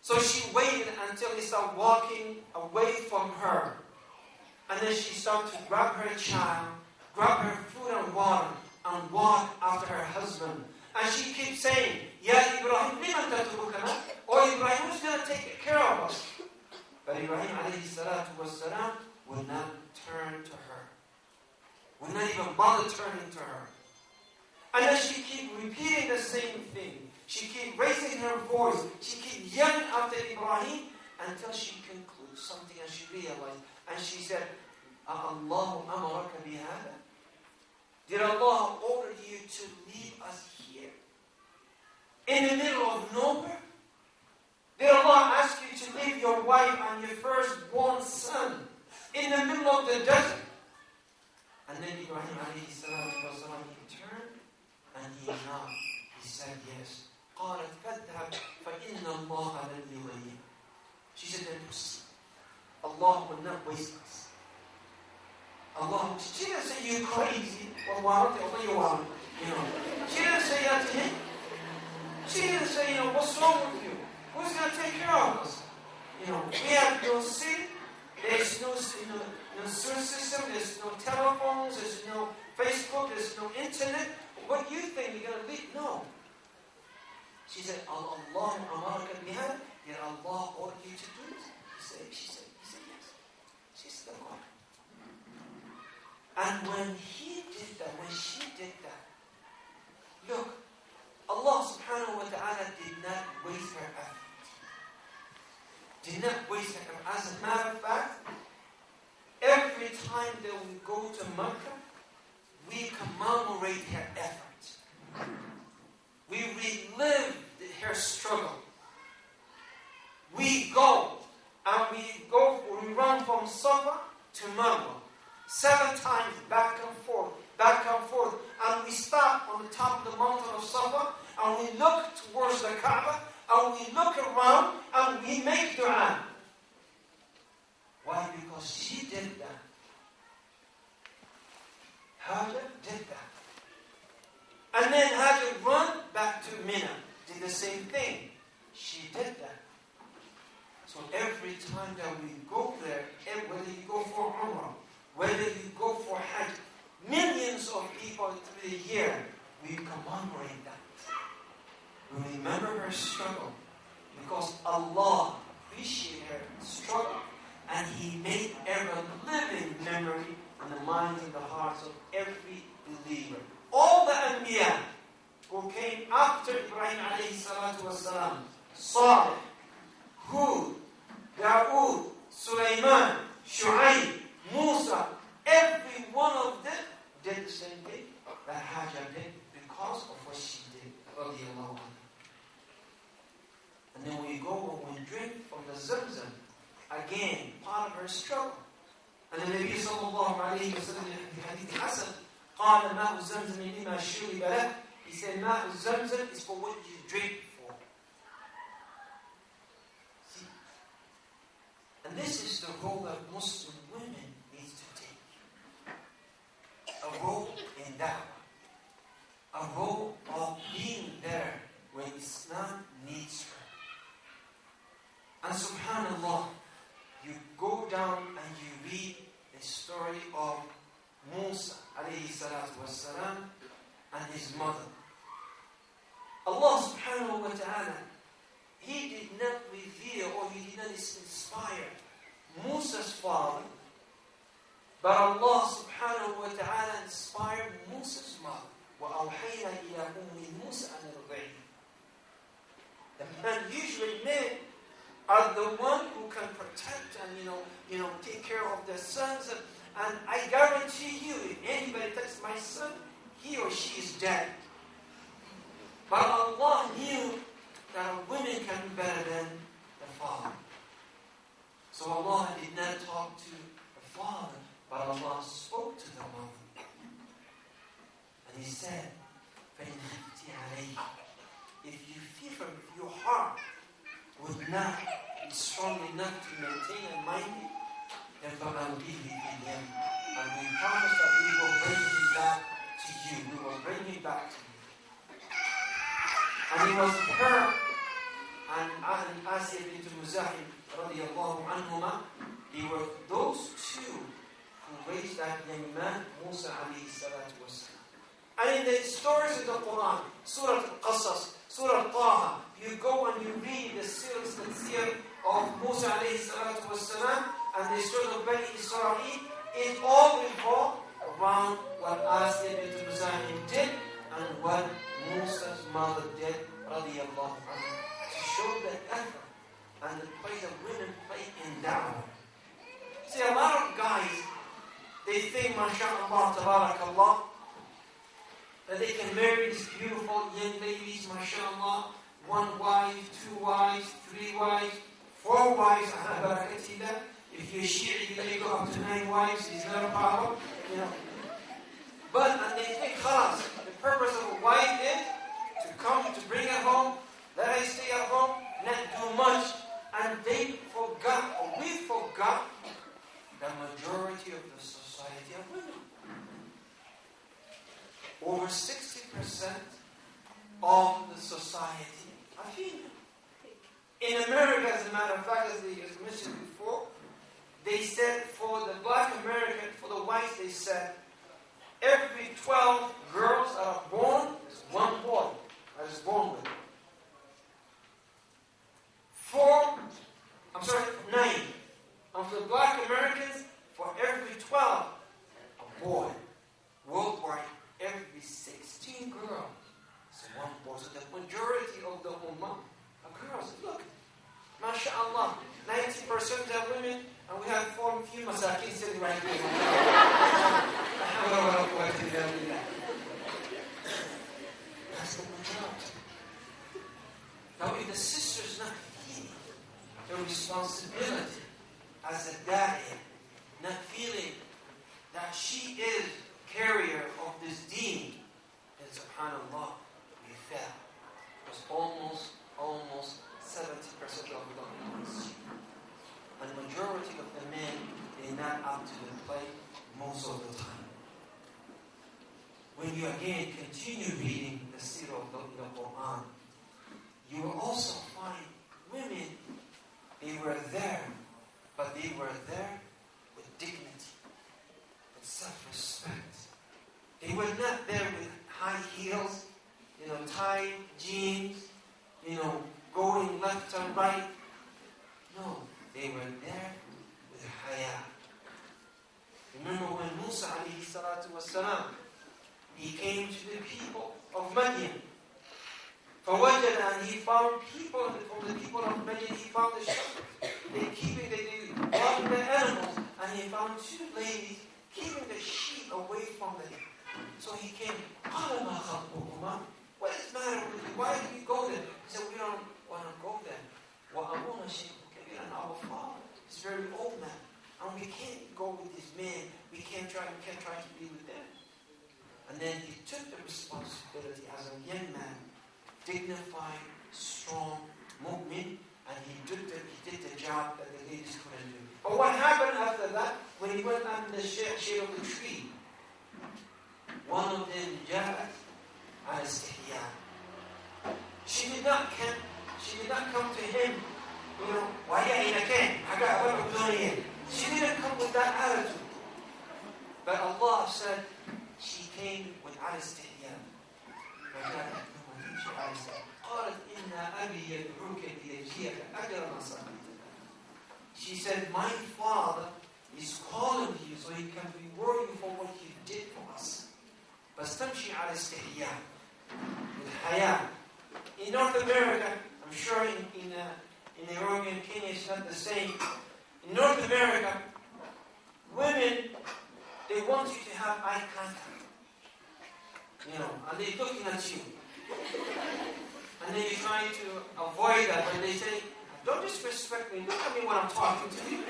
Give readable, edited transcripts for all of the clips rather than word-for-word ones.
So she waited until he started walking away from her. And then she started to grab her child, grab her food and water, and walk after her husband. And she keeps saying, Ya Ibrahim, liman tatrukana? Oh Ibrahim, who's going to take care of us? But Ibrahim alayhi salatu wasalam would not turn to her. Would not even bother turning to her. And then she keep repeating the same thing. She keep raising her voice. She keep yelling after Ibrahim until she concludes something and she realized. And she said, Allahu amaraka bihada? Did Allah order you to leave us here? In the middle of nowhere? Did Allah ask you to leave your wife and your firstborn son in the middle of the desert? And then Ibrahim alayhi salatu wasalam, he turned and he nodded. He said yes. قالت فاذهب فإن الله لن يضيع. She said, then proceed. Allah will not waste us. Allah, she didn't say you crazy. Well, she didn't say that to him. She didn't say, what's wrong with you? Who's going to take care of us? We have no city. There's no sewer system. There's no telephones. There's no Facebook. There's no internet. What do you think you're going to leave? No. She said, Allah amaraka bihada? Did Allah order you to do this? He said yes. She said, God. And when he did that, when she did that, look, Allah subhanahu wa ta'ala did not waste her effort. Did not waste her effort. As a matter of fact, every time that we go to Mecca, we commemorate her effort. We relive her struggle. We go and we run from Safa to Marwa 7 times back and forth, and we stop on the top of the mountain of Safa and we look towards the Kaaba and we look around and we make dua. Why? Because she did that. Hajar did that. And then had to run back to Mina. Did the same thing. She did that. So every time that we go there, whether you go for Umrah, whether you go for Hajj, millions of people through the year, we commemorate that. We remember her struggle because Allah appreciated her struggle and He made ever living memory in the minds and the hearts of every believer. All the Anbiya who came after Ibrahim alayhi salatu wasalam, Salih, Hud, Dawood, Sulaiman, Shu'aib, Musa, every one of them did the same thing that Hajar did because of what she did. And then we go and we drink from the Zamzam, again, part of her struggle. And the Nabi sallallahu alayhi wa sallam in Hadith Hasan, قال ماء الزمزم لما شرب له. He said, ماء الزمزم is for what you drink for. See? And this is the role that Muslim women need to take. A role in da'wah. A role of being there when Islam needs her. And subhanallah, you go down and you read the story of Musa alayhi salatu wasalam and his mother. Allah subhanahu wa ta'ala, He did not reveal or He did not inspire Musa's father, but Allah subhanahu wa ta'ala inspired Musa's mother. وَأَوْحَيْنَا إِلَىٰ أُمِّ مُوسَىٰ أَنْ أَرْضِعِهِ. And usually men are the one who can protect and take care of their sons. And I guarantee you, if anybody touches my son, he or she is dead. But Allah knew that a woman can be better than the father. So Allah did not talk to the father, but Allah spoke to the mother. And He said, فَإِنْ خِفْتِ عَلَيْهِ. If you fear, if your heart would not be strong enough to maintain and mind it, then فَغَلْبِهِ إِلَيْهِ. And we promise that we will bring him back to you. We will bring him back to you. And it was her and Asiyah bint Muzahim radiyallahu anhuma, they were those two who raised that young man, Musa alayhi salatu wasalam. And in the stories of the Quran, Surah Al-Qasas, Surah Taha, you go and you read the seerah of Musa alayhi salatu wasalam and the story of Bani Israel, it all revolved around what Asiyah bint Muzahim did and what Musa's mother did, radiyallahu anha, to show the effort and the place that women play in da'wah. See, a lot of guys, they think, mashallah, tabarakallah, that they can marry these beautiful young ladies, mashallah, 1 wife, 2 wives, 3 wives, 4 wives, if you're Shia, you may go up to 9 wives, it's not a problem, you know. But, and they think, khalas, the purpose of a wife is to come, to bring her home, let her stay at home, not do much. And they forgot, or we forgot, the majority of the society of women. Over 60% of the society are female. In America, as a matter of fact, as mentioned before, they said for the black American, for the whites, they said every 12 girls that are born, is 1 boy that is born with it. 9. And for the black Americans, for every 12, a boy. Worldwide, every 16 girls is 1 boy. So the majority of the ummah are girls. Look, mashallah, 90% are women, and we have 4 few masakin sitting right here. That's the majority. Now, if the sister's not feeling the responsibility as a da'iyah, not feeling that she is carrier of this deen, then subhanallah, we fail. Because almost 70% of the women, and the majority of the men, they're not up to the plate most of the time. When you again continue reading the seerah of the Quran, you will also find women, they were there, but they were there with dignity, with self-respect. They were not there with high heels, tight jeans, going left and right. No, they were there with haya. Remember when Musa alayhi salatu wasalam, he came to the people of Madian. And he found people from the people of Madian, he found the shepherds. They walking the animals, and he found 2 ladies keeping the sheep away from them. So he came, what is the matter with you? Why do you go there? He said, we don't want to go there. Our father is very old man, and we can't go with this man. We can't try to be with them. And then he took the responsibility as a young man, dignified, strong, mu'min, and he did the job that the ladies couldn't do. But what happened after that, when he went under the shade of the tree, one of them, Jabat, she did not come to him, why are you again? She didn't come with that attitude. But Allah said, she came with al-istihya. She said, my father is calling you so he can reward you for what you did for us. But stamshi al-istihya, with haya. In North America, I'm sure in Nairobi and Kenya it's not the same. In North America, women, they want you to have eye contact. And they're looking at you. And then you're trying to avoid that. When they say, don't disrespect me, look at me when I'm talking to you.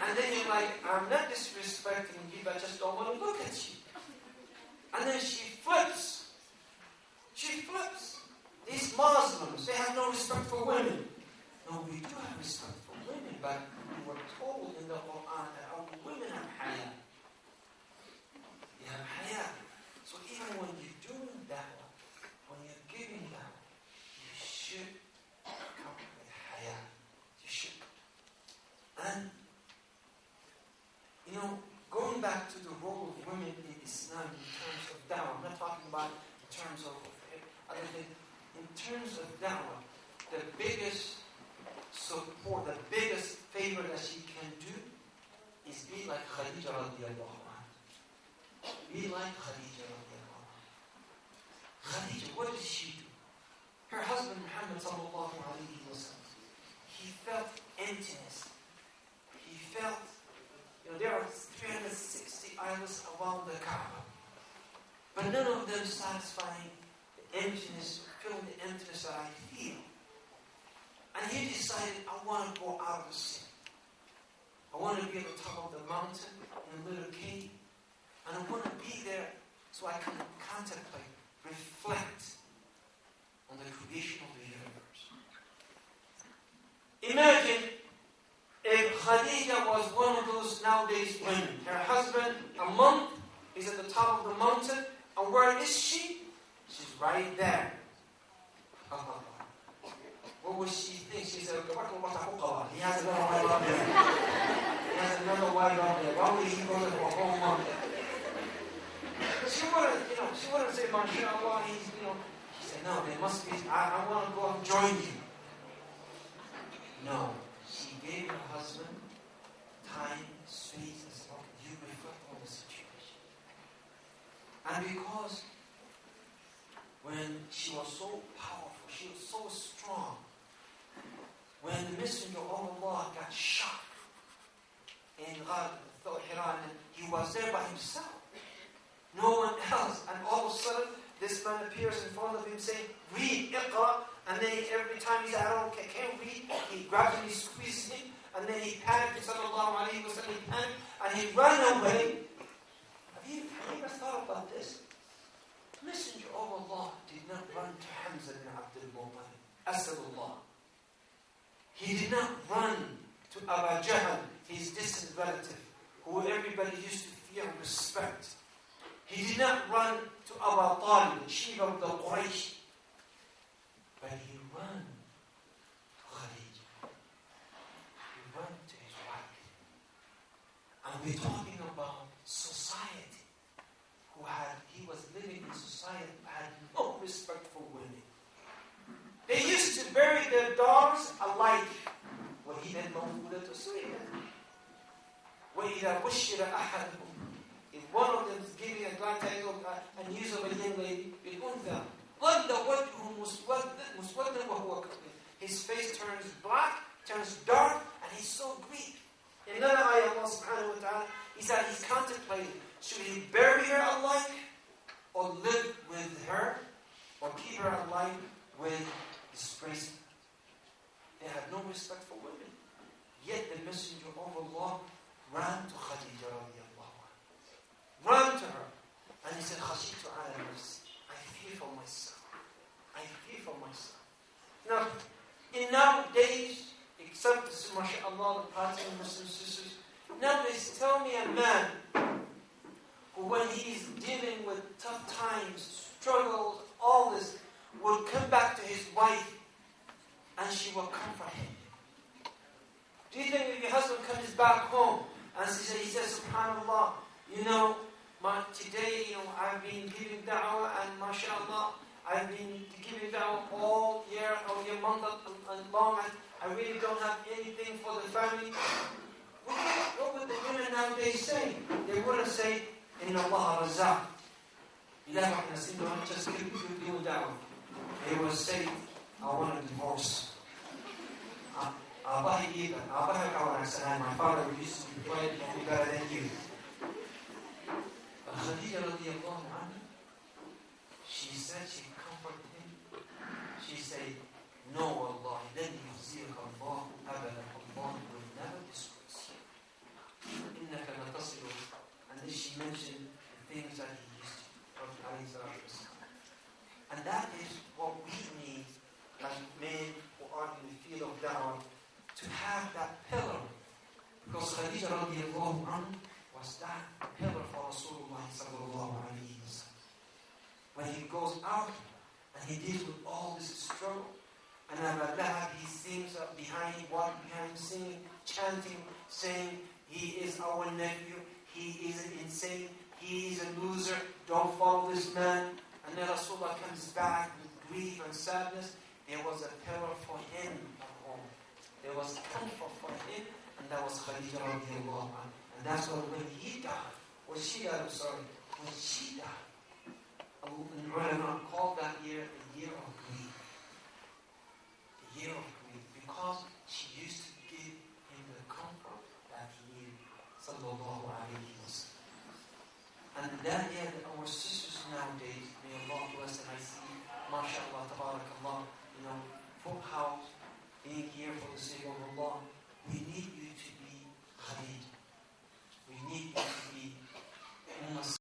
And then you're like, I'm not disrespecting you, but I just don't want to look at you. And then she flips. These Muslims, they have no respect for women. No, we do have respect for women, but we were told in the Quran that our women have haya. They have haya. So even when you're doing that, when you're giving that, you other things. In terms of da'wah, the biggest support, the biggest favor that she can do is be like Khadija radiallahu anha. Be like Khadija radiallahu anha. Khadija, what did she do? Her husband Muhammad sallallahu alayhi wa sallam, he felt emptiness. He felt, there are 360 idols around the Kaaba. But none of them satisfying the emptiness, filling the emptiness that I feel. And he decided, I want to go out of the city. I want to be at the top of the mountain in a little cave. And I want to be there so I can contemplate, reflect on the creation of the universe. Imagine if Khadija was one of those nowadays women. Her husband, a month, is at the top of the mountain. And where is she? She's right there. What would she think? She said, he has another wife up there. He has another wife up there. Why would he go to a whole month? She wouldn't say, MashaAllah, She said, no, there must be, I want to go and join you. No. She gave her husband time, space, and said, okay, you reflect on the situation. And because when she was so powerful, she was so strong, when the messenger of Allah got shot in Rageah, he was there by himself. No one else. And all of a sudden, this man appears in front of him saying, read, Iqra. And then every time he said, I can't read, he grabs him, he squeezes him, and then he panicked, sallallahu alayhi wa sallam, he panicked, and he ran away. Have you ever thought about this? The messenger of Allah did not run to Hamza bin Abdul Muttalib, Asadullah. He did not run to Abu Jahl, his distant relative, who everybody used to fear and respect. He did not run to Abu Talib, the chief of the Quraysh. But he ran to Khadija. He ran to his wife. And we're talking about society. He was living in society who had no respect for women. They used to bury their dogs alive. وَإِذَا الْمَوْءُودَةُ سُئِلَتْ وَإِذَا بُشِّرَ أَحَدُهُمْ. If one of them is giving a glad title and news of a young lady, بِالْأُنْثَى ظَلَّ وَجْهُ مُسْوَدًّا وَهُوَ كَظِيمٌ. His face turns black, turns dark, and he's so grieved. In another ayah, Allah subhanahu wa ta'ala, he said he's contemplating, should he bury her alive, or live with her, or keep her alive with disgracement? They had no respect for women. Yet the messenger of Allah ran to Khadija radiallahu anha. Ran to her. And he said, Khashitu ala nafsi. I fear for myself. I fear for myself. Now, in nowadays, except, mashallah, the Protestant Muslim sisters, nowadays, tell me a man who, when he's dealing with tough times, struggles, all this, will come back to his wife and she will comfort him. Do you think if your husband comes back home and he says, SubhanAllah, today, I've been giving da'wah and mashallah, I've been giving da'wah all year month and long, and I really don't have anything for the family. What would the women nowadays say? They wouldn't say, Inna Allah Razzaq. Just keep doing da'wah. They will say, I want a divorce. My father used to be quiet and better than you. But Khadija radiallahu anha, she said, she comforted him. She said, no, Allah, then yuhziyaka Allah, abada, Allah will never disgrace you. Innaka latasilu. And then she mentioned the things that he used to. And that is what we need as men who are in the field of da'wah, to have that pillar. Because Khadija radiallahu anha was that pillar for Rasulullah sallallahu alayhi wa sallam. When he goes out and he deals with all this struggle, and Abu Lahab, he sings up behind him, singing, chanting, saying, he is our nephew, he is insane, he is a loser, don't follow this man. And then Rasulullah comes back with grief and sadness, there was a pillar for him at home. There was comfort for him, and that was Khadija radiallahu anha. And that's why when he died, when she died,